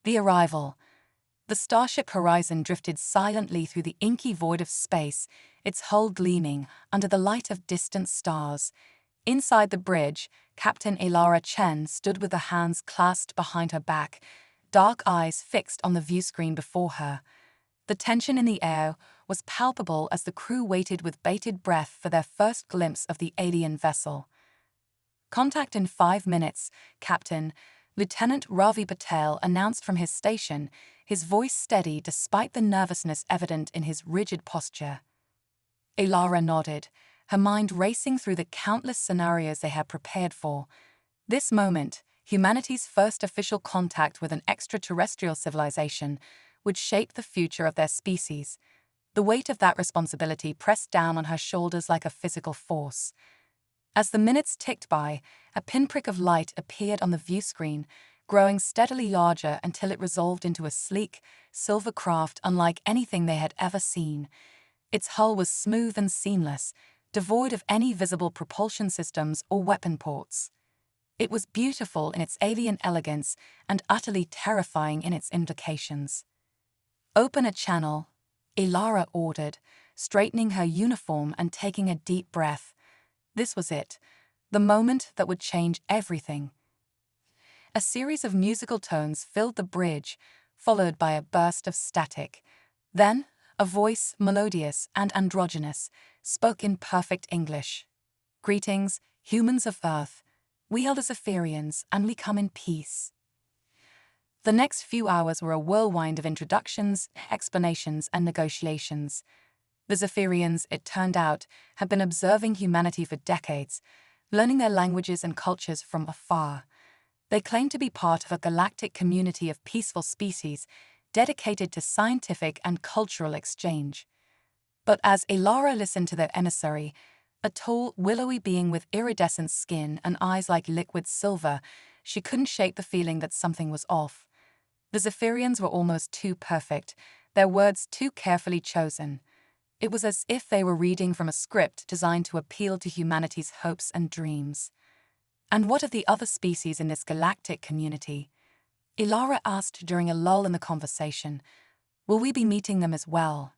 The arrival. The starship Horizon drifted silently through the inky void of space, its hull gleaming under the light of distant stars. Inside the bridge, Captain Elara Chen stood with her hands clasped behind her back, dark eyes fixed on the viewscreen before her. The tension in the air was palpable as the crew waited with bated breath for their first glimpse of the alien vessel. "Contact in 5 minutes, Captain," Lieutenant Ravi Patel announced from his station, his voice steady despite the nervousness evident in his rigid posture. Elara nodded, her mind racing through the countless scenarios they had prepared for. This moment, humanity's first official contact with an extraterrestrial civilization, would shape the future of their species. The weight of that responsibility pressed down on her shoulders like a physical force. As the minutes ticked by, a pinprick of light appeared on the viewscreen, growing steadily larger until it resolved into a sleek, silver craft unlike anything they had ever seen. Its hull was smooth and seamless, devoid of any visible propulsion systems or weapon ports. It was beautiful in its alien elegance and utterly terrifying in its implications. "Open a channel," Elara ordered, straightening her uniform and taking a deep breath. This was it, the moment that would change everything. A series of musical tones filled the bridge, followed by a burst of static. Then, a voice, melodious and androgynous, spoke in perfect English. "Greetings, humans of Earth. We hail the Zephyrians, and we come in peace." The next few hours were a whirlwind of introductions, explanations, and negotiations. The Zephyrians, it turned out, had been observing humanity for decades, learning their languages and cultures from afar. They claimed to be part of a galactic community of peaceful species dedicated to scientific and cultural exchange. But as Elara listened to their emissary, a tall, willowy being with iridescent skin and eyes like liquid silver, she couldn't shake the feeling that something was off. The Zephyrians were almost too perfect, their words too carefully chosen. It was as if they were reading from a script designed to appeal to humanity's hopes and dreams. "And what of the other species in this galactic community?" Elara asked during a lull in the conversation. "Will we be meeting them as well?"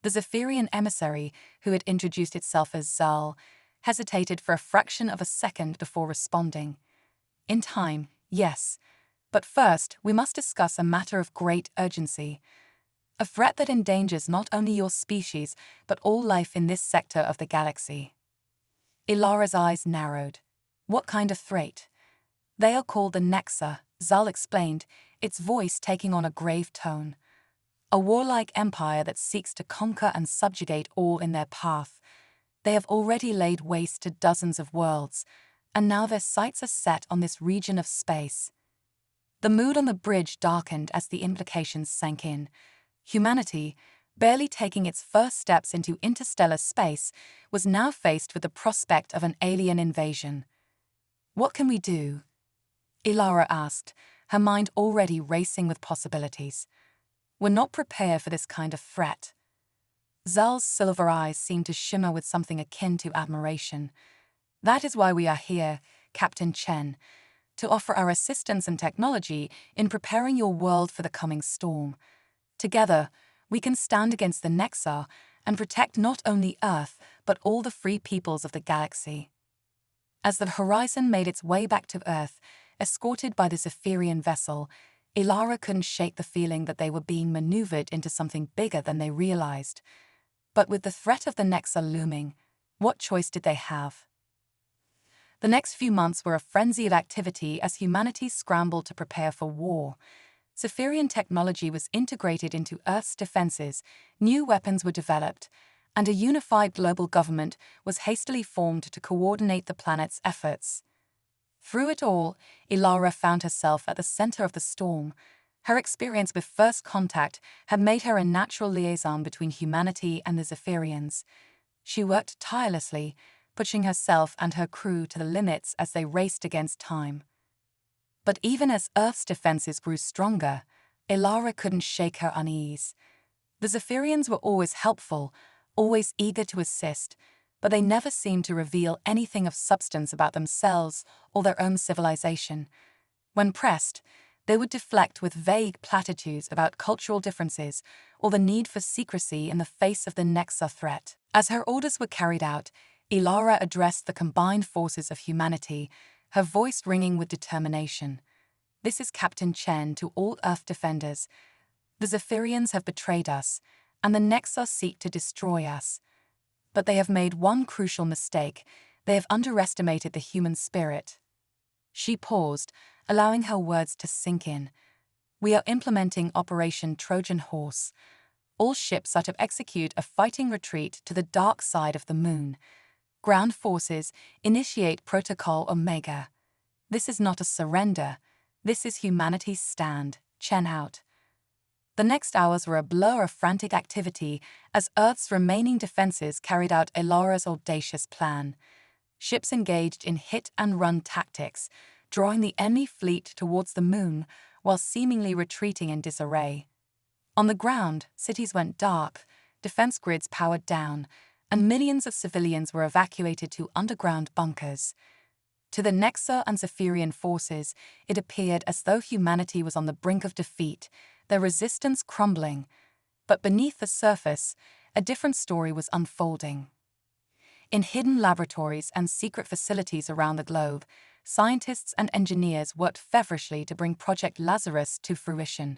The Zephyrian emissary, who had introduced itself as Zal, hesitated for a fraction of a second before responding. "In time, yes. But first, we must discuss a matter of great urgency. A threat that endangers not only your species, but all life in this sector of the galaxy." Elara's eyes narrowed. "What kind of threat?" "They are called the Nexa," Zal explained, its voice taking on a grave tone. "A warlike empire that seeks to conquer and subjugate all in their path. They have already laid waste to dozens of worlds, and now their sights are set on this region of space." The mood on the bridge darkened as the implications sank in. Humanity, barely taking its first steps into interstellar space, was now faced with the prospect of an alien invasion. "What can we do?" Elara asked, her mind already racing with possibilities. "We're not prepared for this kind of threat." Zal's silver eyes seemed to shimmer with something akin to admiration. "That is why we are here, Captain Chen, to offer our assistance and technology in preparing your world for the coming storm. Together, we can stand against the Nexa and protect not only Earth, but all the free peoples of the galaxy." As the Horizon made its way back to Earth, escorted by the Zephyrian vessel, Elara couldn't shake the feeling that they were being maneuvered into something bigger than they realized. But with the threat of the Nexa looming, what choice did they have? The next few months were a frenzy of activity as humanity scrambled to prepare for war. Zephyrian technology was integrated into Earth's defenses, new weapons were developed, and a unified global government was hastily formed to coordinate the planet's efforts. Through it all, Elara found herself at the center of the storm. Her experience with First Contact had made her a natural liaison between humanity and the Zephyrians. She worked tirelessly, pushing herself and her crew to the limits as they raced against time. But even as Earth's defenses grew stronger, Elara couldn't shake her unease. The Zephyrians were always helpful, always eager to assist, but they never seemed to reveal anything of substance about themselves or their own civilization. When pressed, They would deflect with vague platitudes about cultural differences or the need for secrecy in the face of the Nexa threat. As her orders were carried out, Ilara addressed the combined forces of humanity, her voice ringing with determination. "This is Captain Chen to all Earth defenders. The Zephyrians have betrayed us, and the Nexa seek to destroy us. But they have made one crucial mistake. They have underestimated the human spirit." She paused, allowing her words to sink in. "We are implementing Operation Trojan Horse. All ships are to execute a fighting retreat to the dark side of the moon. Ground forces initiate Protocol Omega. This is not a surrender. This is humanity's stand." Chen out. The next hours were a blur of frantic activity as Earth's remaining defenses carried out Ilara's audacious plan. Ships engaged in hit-and-run tactics, drawing the enemy fleet towards the moon while seemingly retreating in disarray. On the ground, cities went dark, defense grids powered down, and millions of civilians were evacuated to underground bunkers. To the Nexa and Zephyrian forces, it appeared as though humanity was on the brink of defeat, their resistance crumbling. But beneath the surface, a different story was unfolding. In hidden laboratories and secret facilities around the globe, scientists and engineers worked feverishly to bring Project Lazarus to fruition.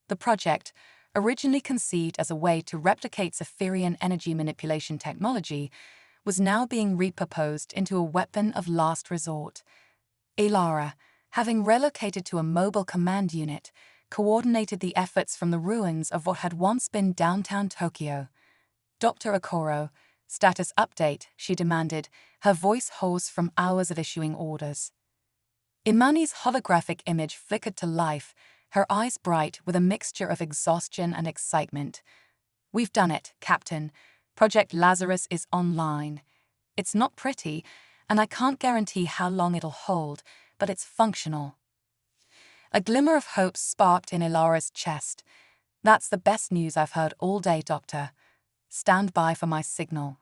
The project, originally conceived as a way to replicate Zephyrian energy manipulation technology, was now being repurposed into a weapon of last resort. Ilara, having relocated to a mobile command unit, coordinated the efforts from the ruins of what had once been downtown Tokyo. "Dr. Okoro, status update," she demanded, her voice hoarse from hours of issuing orders. Imani's holographic image flickered to life, her eyes bright with a mixture of exhaustion and excitement. "We've done it, Captain. Project Lazarus is online. It's not pretty, and I can't guarantee how long it'll hold, but it's functional." A glimmer of hope sparked in Ilara's chest. "That's the best news I've heard all day, Doctor. Stand by for my signal."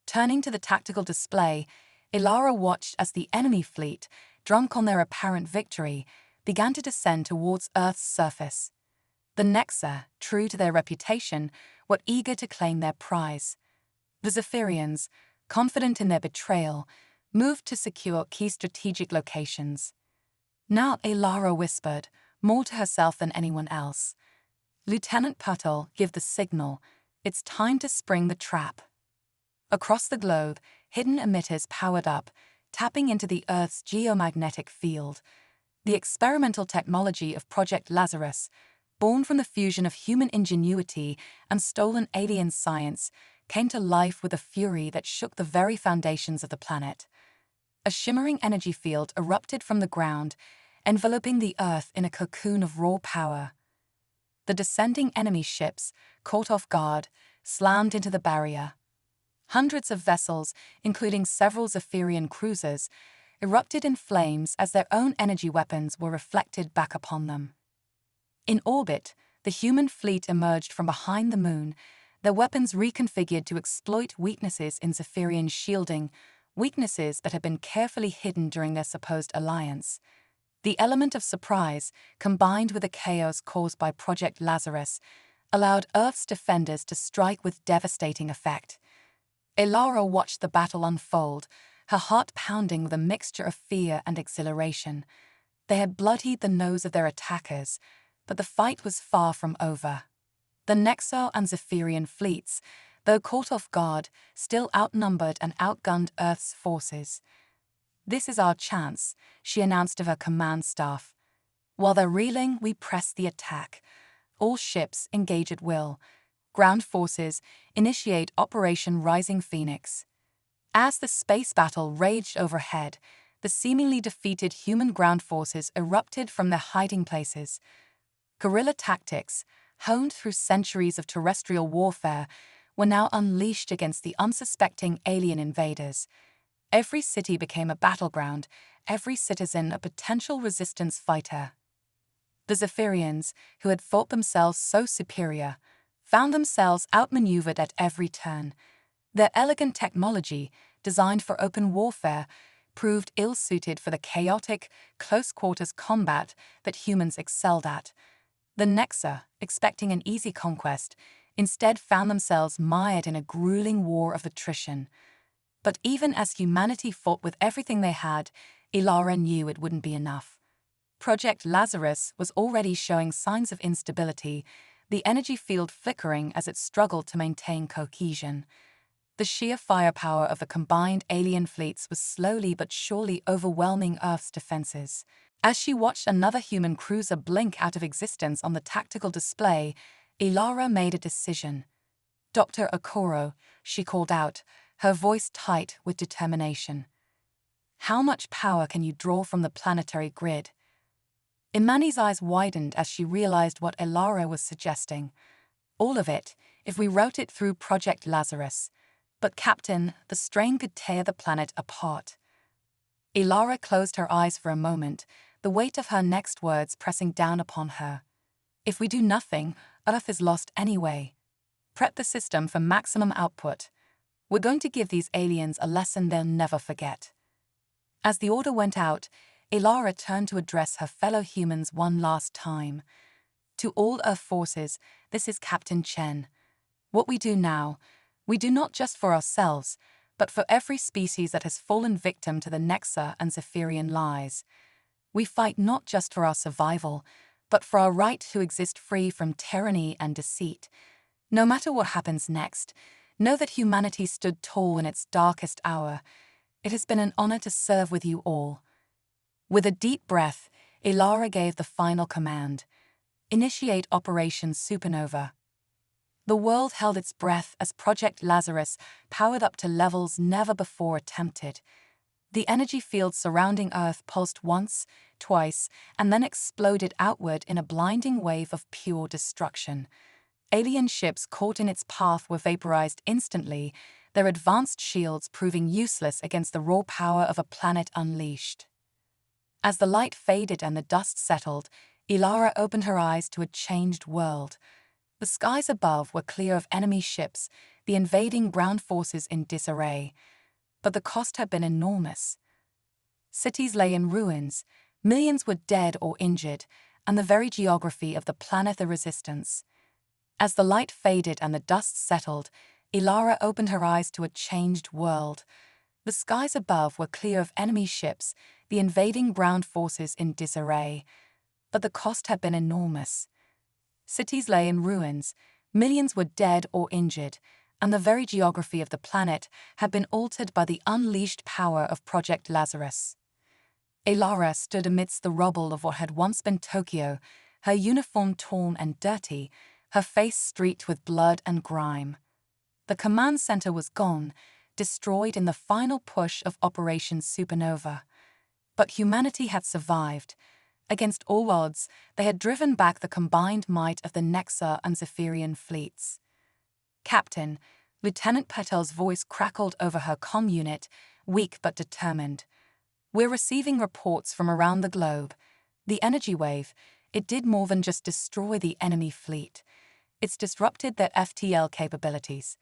Turning to the tactical display, Ilara watched as the enemy fleet, drunk on their apparent victory, began to descend towards Earth's surface. The Nexa, true to their reputation, were eager to claim their prize. The Zephyrians, confident in their betrayal, moved to secure key strategic locations. Now Ilara whispered, more to herself than anyone else. "Lieutenant Patel, give the signal. It's time to spring the trap." Across the globe, hidden emitters powered up, tapping into the Earth's geomagnetic field. The experimental technology of Project Lazarus, born from the fusion of human ingenuity and stolen alien science, came to life with a fury that shook the very foundations of the planet. A shimmering energy field erupted from the ground, enveloping the Earth in a cocoon of raw power. The descending enemy ships, caught off guard, slammed into the barrier. Hundreds of vessels, including several Zephyrian cruisers, erupted in flames as their own energy weapons were reflected back upon them. In orbit, the human fleet emerged from behind the moon, their weapons reconfigured to exploit weaknesses in Zephyrian shielding, weaknesses that had been carefully hidden during their supposed alliance. The element of surprise, combined with the chaos caused by Project Lazarus, allowed Earth's defenders to strike with devastating effect. Ilara watched the battle unfold, her heart pounding with a mixture of fear and exhilaration. They had bloodied the nose of their attackers, but the fight was far from over. The Nexa and Zephyrian fleets, though caught off guard, still outnumbered and outgunned Earth's forces. "This is our chance," she announced of her command staff. "While they're reeling, we press the attack. All ships engage at will. Ground forces initiate Operation Rising Phoenix." As the space battle raged overhead, the seemingly defeated human ground forces erupted from their hiding places. Guerrilla tactics, honed through centuries of terrestrial warfare, were now unleashed against the unsuspecting alien invaders. Every city became a battleground, every citizen a potential resistance fighter. The Zephyrians, who had thought themselves so superior, found themselves outmaneuvered at every turn. Their elegant technology, designed for open warfare, proved ill-suited for the chaotic, close-quarters combat that humans excelled at. The Nexa, expecting an easy conquest, instead found themselves mired in a grueling war of attrition. But even as humanity fought with everything they had, Ilara knew it wouldn't be enough. Project Lazarus was already showing signs of instability, the energy field flickering as it struggled to maintain cohesion. The sheer firepower of the combined alien fleets was slowly but surely overwhelming Earth's defenses. As she watched another human cruiser blink out of existence on the tactical display, Ilara made a decision. "Dr. Okoro," she called out, her voice tight with determination. "How much power can you draw from the planetary grid?" Imani's eyes widened as she realized what Ilara was suggesting. "All of it, if we route it through Project Lazarus. But Captain, the strain could tear the planet apart." Ilara closed her eyes for a moment, the weight of her next words pressing down upon her. "If we do nothing, Earth is lost anyway. Prep the system for maximum output. We're going to give these aliens a lesson they'll never forget." As the order went out, Ilara turned to address her fellow humans one last time. "To all Earth forces, this is Captain Chen. What we do now, we do not just for ourselves, but for every species that has fallen victim to the Nexa and Zephyrian lies. We fight not just for our survival, but for our right to exist free from tyranny and deceit. No matter what happens next, know that humanity stood tall in its darkest hour. It has been an honor to serve with you all." With a deep breath, Ilara gave the final command. "Initiate Operation Supernova." The world held its breath as Project Lazarus powered up to levels never before attempted. The energy field surrounding Earth pulsed once, twice, and then exploded outward in a blinding wave of pure destruction. Alien ships caught in its path were vaporized instantly, their advanced shields proving useless against the raw power of a planet unleashed. As the light faded and the dust settled, Ilara opened her eyes to a changed world. The skies above were clear of enemy ships, the invading ground forces in disarray. But the cost had been enormous. Cities lay in ruins, millions were dead or injured, and the very geography of the planet the resistance. As the light faded and the dust settled, Ilara opened her eyes to a changed world. The skies above were clear of enemy ships, the invading ground forces in disarray. But the cost had been enormous. Cities lay in ruins, millions were dead or injured, and the very geography of the planet had been altered by the unleashed power of Project Lazarus. Ilara stood amidst the rubble of what had once been Tokyo, her uniform torn and dirty, her face streaked with blood and grime. The command center was gone, destroyed in the final push of Operation Supernova. But humanity had survived. Against all odds, they had driven back the combined might of the Nexa and Zephyrian fleets. "Captain," Lieutenant Patel's voice crackled over her comm unit, weak but determined. "We're receiving reports from around the globe. The energy wave, it did more than just destroy the enemy fleet. It's disrupted their FTL capabilities.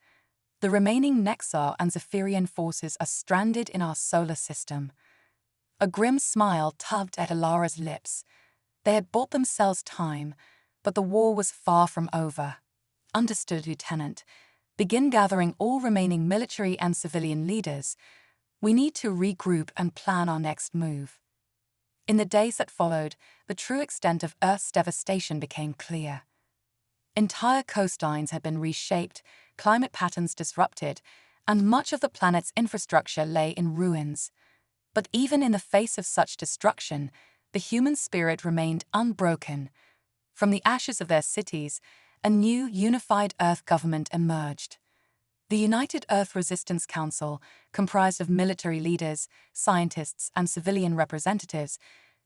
The remaining Nexa and Zephyrian forces are stranded in our solar system." A grim smile tugged at Ilara's lips. They had bought themselves time, but the war was far from over. "Understood, Lieutenant. Begin gathering all remaining military and civilian leaders. We need to regroup and plan our next move." In the days that followed, the true extent of Earth's devastation became clear. Entire coastlines had been reshaped, climate patterns disrupted, and much of the planet's infrastructure lay in ruins. But even in the face of such destruction, the human spirit remained unbroken. From the ashes of their cities, a new unified Earth government emerged. The United Earth Resistance Council, comprised of military leaders, scientists, and civilian representatives,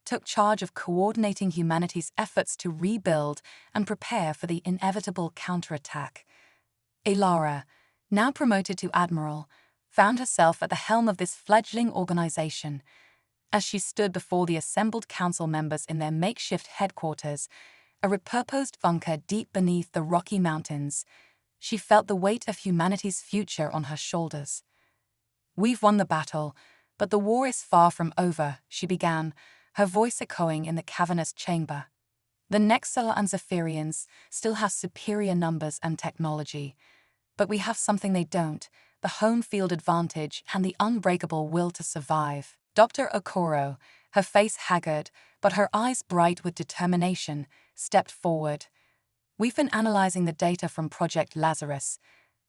took charge of coordinating humanity's efforts to rebuild and prepare for the inevitable counterattack. Ilara, now promoted to admiral, found herself at the helm of this fledgling organization. As she stood before the assembled council members in their makeshift headquarters, a repurposed bunker deep beneath the Rocky Mountains, she felt the weight of humanity's future on her shoulders. "We've won the battle, But the war is far from over, she began, her voice echoing in the cavernous chamber. The Nexar and Zephyrians still have superior numbers and technology, but we have something they don't, the home field advantage and the unbreakable will to survive. Dr. Okoro, her face haggard, but her eyes bright with determination, stepped forward. We've been analyzing the data from Project Lazarus.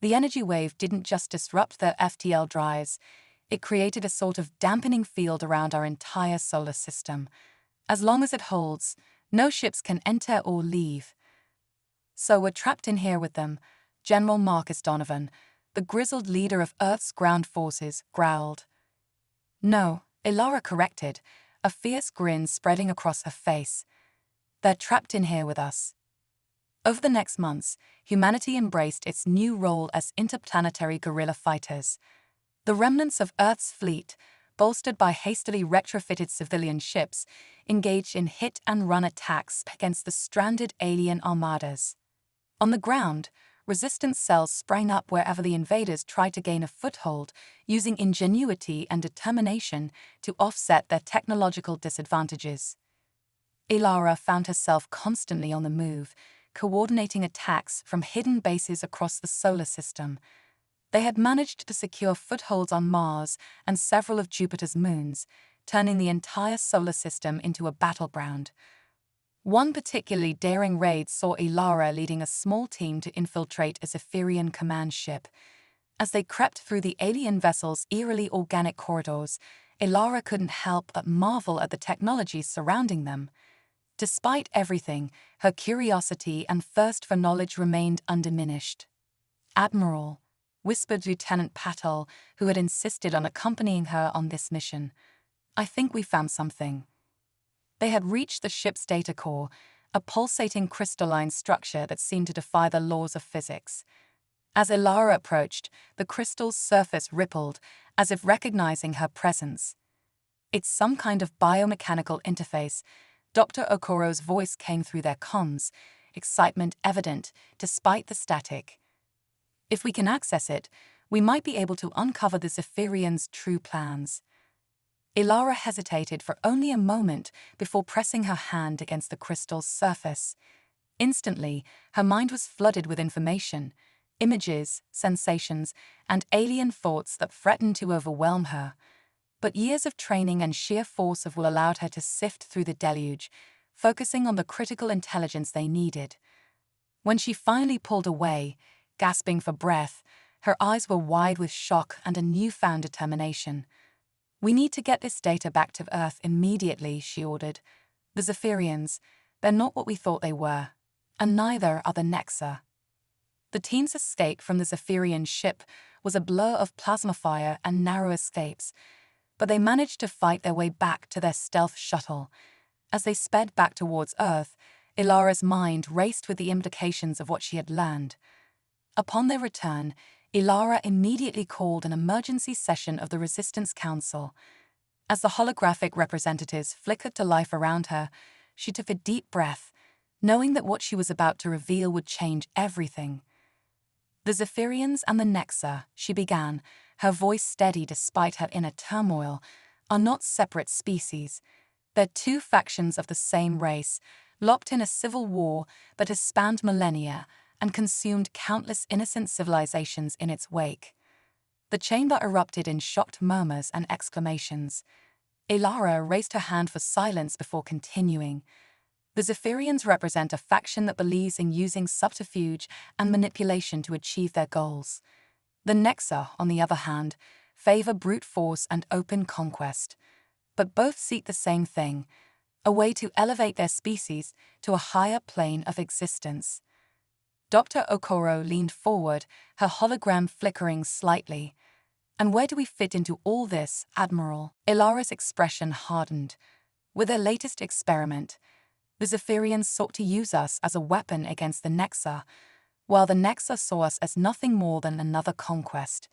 The energy wave didn't just disrupt their FTL drives, it created a sort of dampening field around our entire solar system. As long as it holds, no ships can enter or leave. So we're trapped in here with them, General Marcus Donovan, the grizzled leader of Earth's ground forces, growled. No, Ilara corrected, a fierce grin spreading across her face. They're trapped in here with us. Over the next months, humanity embraced its new role as interplanetary guerrilla fighters. The remnants of Earth's fleet, bolstered by hastily retrofitted civilian ships, engaged in hit-and-run attacks against the stranded alien armadas. On the ground, resistance cells sprang up wherever the invaders tried to gain a foothold, using ingenuity and determination to offset their technological disadvantages. Ilara found herself constantly on the move, coordinating attacks from hidden bases across the solar system. They had managed to secure footholds on Mars and several of Jupiter's moons, turning the entire solar system into a battleground. One particularly daring raid saw Ilara leading a small team to infiltrate a Zephyrian command ship. As they crept through the alien vessel's eerily organic corridors, Ilara couldn't help but marvel at the technology surrounding them. Despite everything, her curiosity and thirst for knowledge remained undiminished. "Admiral," whispered Lieutenant Patel, who had insisted on accompanying her on this mission, "I think we found something." They had reached the ship's data core, a pulsating crystalline structure that seemed to defy the laws of physics. As Ilara approached, the crystal's surface rippled, as if recognizing her presence. "It's some kind of biomechanical interface." Dr. Okoro's voice came through their comms, excitement evident despite the static. "If we can access it, we might be able to uncover the Zephyrians' true plans." Ilara hesitated for only a moment before pressing her hand against the crystal's surface. Instantly, her mind was flooded with information, images, sensations, and alien thoughts that threatened to overwhelm her. But years of training and sheer force of will allowed her to sift through the deluge, focusing on the critical intelligence they needed. When she finally pulled away, gasping for breath, her eyes were wide with shock and a newfound determination. "We need to get this data back to Earth immediately," she ordered. "The Zephyrians, they're not what we thought they were, and neither are the Nexar." The team's escape from the Zephyrian ship was a blur of plasma fire and narrow escapes, but they managed to fight their way back to their stealth shuttle. As they sped back towards Earth, Ilara's mind raced with the implications of what she had learned. Upon their return, Ilara immediately called an emergency session of the Resistance Council. As the holographic representatives flickered to life around her, she took a deep breath, knowing that what she was about to reveal would change everything. "The Zephyrians and the Nexar," she began, her voice steady despite her inner turmoil, "are not separate species. They're two factions of the same race, locked in a civil war that has spanned millennia and consumed countless innocent civilizations in its wake." The chamber erupted in shocked murmurs and exclamations. Ilara raised her hand for silence before continuing. "The Zephyrians represent a faction that believes in using subterfuge and manipulation to achieve their goals. The Nexar, on the other hand, favor brute force and open conquest. But both seek the same thing, a way to elevate their species to a higher plane of existence." Dr. Okoro leaned forward, her hologram flickering slightly. "And where do we fit into all this, Admiral?" Ilara's expression hardened. "With their latest experiment, the Zephyrians sought to use us as a weapon against the Nexar, while the Nexar saw us as nothing more than another conquest.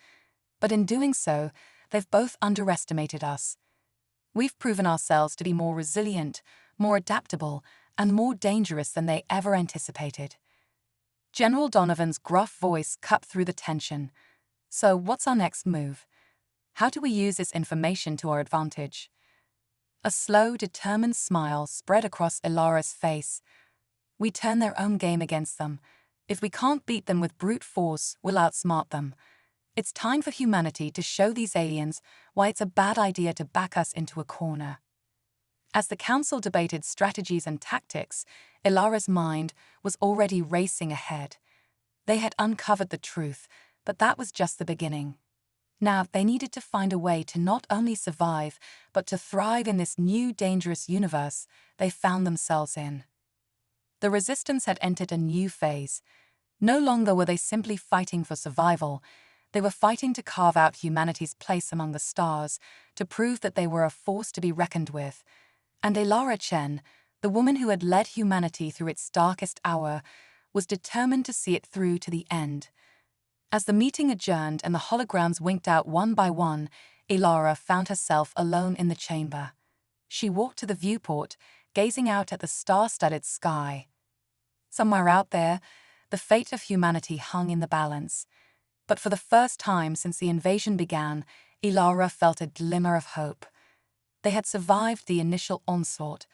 But in doing so, they've both underestimated us. We've proven ourselves to be more resilient, more adaptable, and more dangerous than they ever anticipated." General Donovan's gruff voice cut through the tension. "So what's our next move?" How do we use this information to our advantage? A slow, determined smile spread across Ilara's face. We turn their own game against them. If we can't beat them with brute force, we'll outsmart them. It's time for humanity to show these aliens why it's a bad idea to back us into a corner. As the council debated strategies and tactics, Ilara's mind was already racing ahead. They had uncovered the truth, but that was just the beginning. Now they needed to find a way to not only survive, but to thrive in this new dangerous universe they found themselves in. The resistance had entered a new phase. No longer were they simply fighting for survival. They were fighting to carve out humanity's place among the stars, to prove that they were a force to be reckoned with. And Ilara Chen, the woman who had led humanity through its darkest hour, was determined to see it through to the end. As the meeting adjourned and the holograms winked out one by one, Ilara found herself alone in the chamber. She walked to the viewport, gazing out at the star-studded sky. Somewhere out there, the fate of humanity hung in the balance. But for the first time since the invasion began, Ilara felt a glimmer of hope. They had survived the initial onslaught.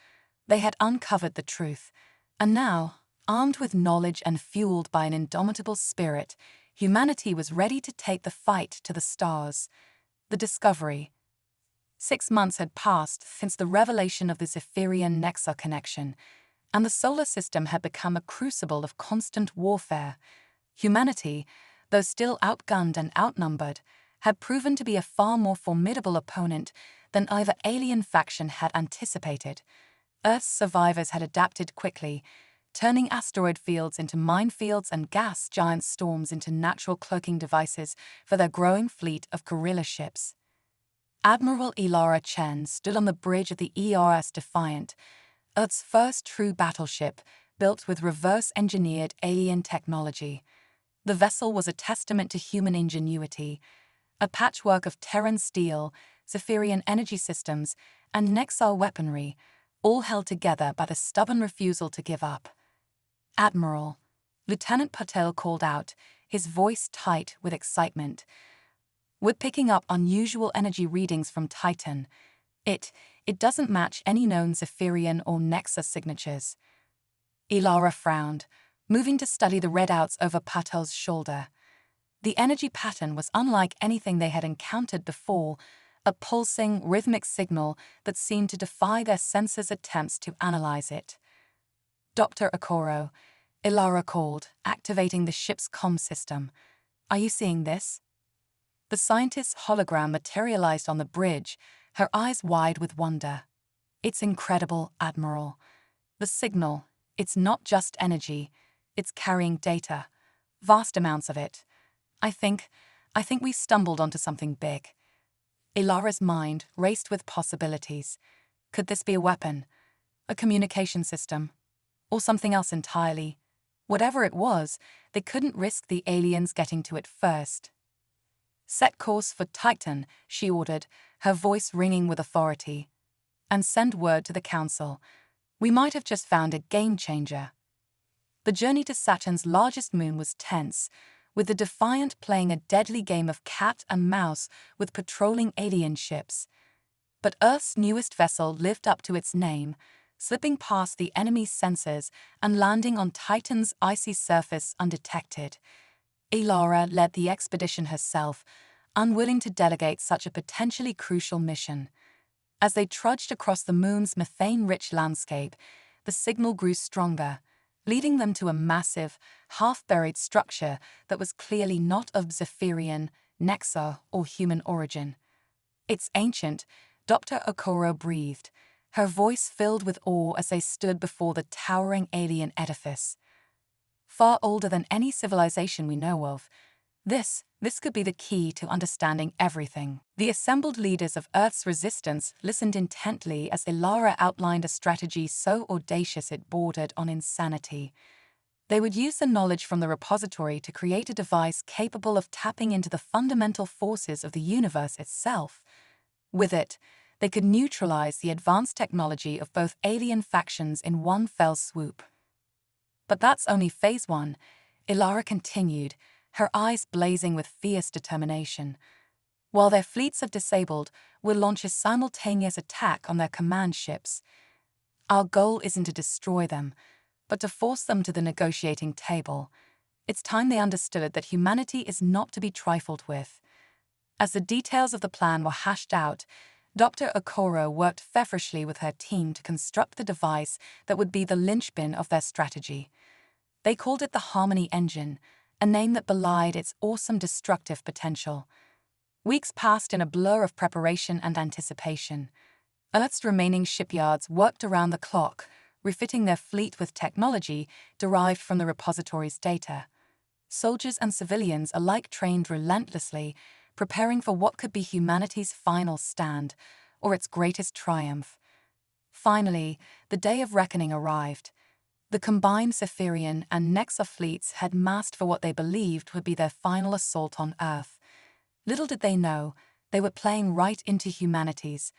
They had uncovered the truth. And now, armed with knowledge and fueled by an indomitable spirit, humanity was ready to take the fight to the stars. The discovery. 6 months had passed since the revelation of the Zephyrian-Nexa connection, and the solar system had become a crucible of constant warfare. Humanity, though still outgunned and outnumbered, had proven to be a far more formidable opponent than either alien faction had anticipated. Earth's survivors had adapted quickly, turning asteroid fields into minefields and gas giant storms into natural cloaking devices for their growing fleet of guerrilla ships. Admiral Ilara Chen stood on the bridge of the ERS Defiant, Earth's first true battleship, built with reverse-engineered alien technology. The vessel was a testament to human ingenuity, a patchwork of Terran steel, Zephyrian energy systems, and Nexar weaponry, all held together by the stubborn refusal to give up. "Admiral," Lieutenant Patel called out, his voice tight with excitement. "We're picking up unusual energy readings from Titan. It doesn't match any known Zephyrian or Nexa signatures." Ilara frowned, moving to study the readouts over Patel's shoulder. The energy pattern was unlike anything they had encountered before, a pulsing, rhythmic signal that seemed to defy their sensors' attempts to analyze it. "Dr. Okoro," Ilara called, activating the ship's comm system. "Are you seeing this?" The scientist's hologram materialized on the bridge, her eyes wide with wonder. "It's incredible, Admiral. The signal, it's not just energy, it's carrying data. Vast amounts of it. I think we stumbled onto something big." Ilara's mind raced with possibilities. Could this be a weapon? A communication system? Or something else entirely? Whatever it was, they couldn't risk the aliens getting to it first. "Set course for Titan," she ordered, her voice ringing with authority. "And send word to the Council. We might have just found a game-changer." The journey to Saturn's largest moon was tense, with the Defiant playing a deadly game of cat and mouse with patrolling alien ships. But Earth's newest vessel lived up to its name, slipping past the enemy's sensors and landing on Titan's icy surface undetected. Ilara led the expedition herself, unwilling to delegate such a potentially crucial mission. As they trudged across the moon's methane-rich landscape, the signal grew stronger, leading them to a massive, half-buried structure that was clearly not of Zephyrian, Nexa, or human origin. "It's ancient," Dr. Okoro breathed, her voice filled with awe as they stood before the towering alien edifice. "Far older than any civilization we know of. This could be the key to understanding everything." The assembled leaders of Earth's resistance listened intently as Ilara outlined a strategy so audacious it bordered on insanity. They would use the knowledge from the repository to create a device capable of tapping into the fundamental forces of the universe itself. With it, they could neutralize the advanced technology of both alien factions in one fell swoop. But that's only phase 1, Ilara continued, her eyes blazing with fierce determination. while their fleets of disabled will launch a simultaneous attack on their command ships. Our goal isn't to destroy them, but to force them to the negotiating table. It's time they understood that humanity is not to be trifled with. As the details of the plan were hashed out, Dr. Okoro worked feverishly with her team to construct the device that would be the linchpin of their strategy. They called it the Harmony Engine, a name that belied its awesome destructive potential. Weeks passed in a blur of preparation and anticipation. Earth's remaining shipyards worked around the clock, refitting their fleet with technology derived from the repository's data. Soldiers and civilians alike trained relentlessly, preparing for what could be humanity's final stand, or its greatest triumph. Finally, the day of reckoning arrived. The combined Zephyrian and Nexa fleets had massed for what they believed would be their final assault on Earth. Little did they know, they were playing right into humanity's